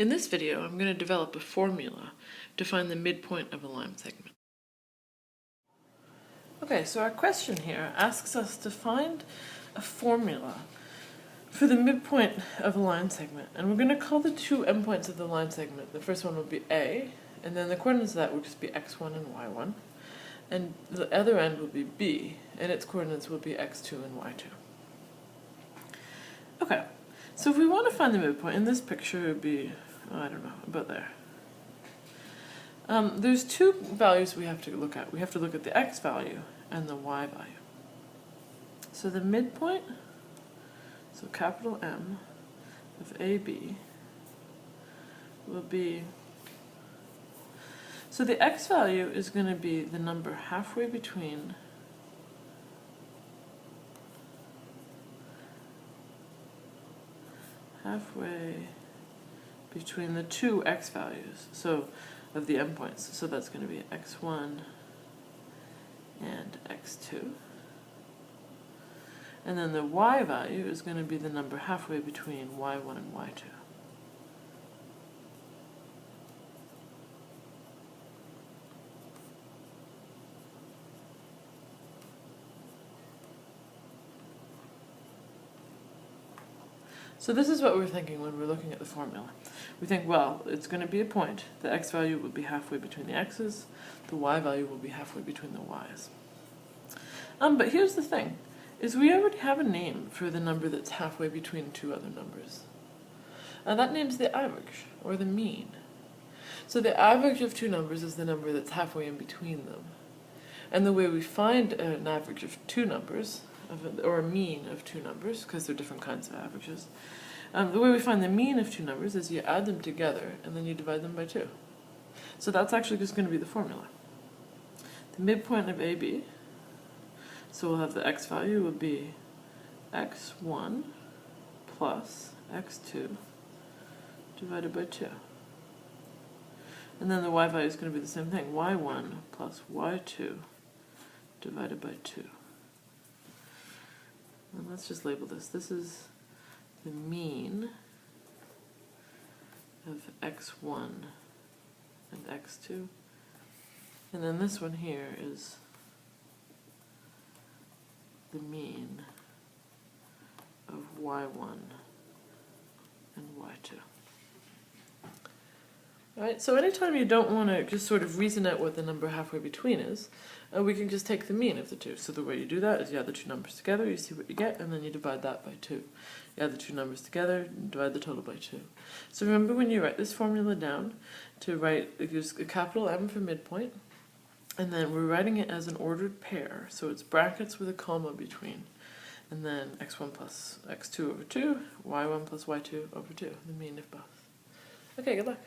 In this video, I'm going to develop a formula to find the midpoint of a line segment. Okay, so our question here asks us to find a formula for the midpoint of a line segment. And we're going to call the two endpoints of the line segment. The first one will be A, and then the coordinates of that will just be x1 and y1. And the other end will be B, and its coordinates will be x2 and y2. Okay, so if we want to find the midpoint, in this picture it would be, I don't know, about there. There's two values we have to look at. We have to look at the x value and the y value. So the midpoint, so capital M of AB, will be, so the x value is going to be the number halfway between the two x values, so of the endpoints. So that's going to be x1 and x2. And then the y value is going to be the number halfway between y1 and y2. So this is what we're thinking when we're looking at the formula. We think, well, it's going to be a point. The x value will be halfway between the x's. The y value will be halfway between the y's. But here's the thing, is we already have a name for the number that's halfway between two other numbers. That name's the average, or the mean. So the average of two numbers is the number that's halfway in between them. And the way we find an average of two numbers, or a mean of two numbers, because they're different kinds of averages. The way we find the mean of two numbers is you add them together and then you divide them by 2. So that's actually just going to be the formula. The midpoint of AB, so we'll have the x value will be x1 plus x2 divided by 2. And then the y value is going to be the same thing, y1 plus y2 divided by 2. And let's just label this. This is the mean of x1 and x2. And then this one here is the mean of y1 and y2. Alright, so anytime you don't want to just sort of reason out what the number halfway between is, we can just take the mean of the two. So the way you do that is you add the two numbers together, you see what you get, and then you divide that by 2. You add the two numbers together, and divide the total by 2. So remember when you write this formula down, to write, use a capital M for midpoint, and then we're writing it as an ordered pair, so it's brackets with a comma between, and then x1 plus x2 over 2, y1 plus y2 over 2, the mean of both. Okay, good luck.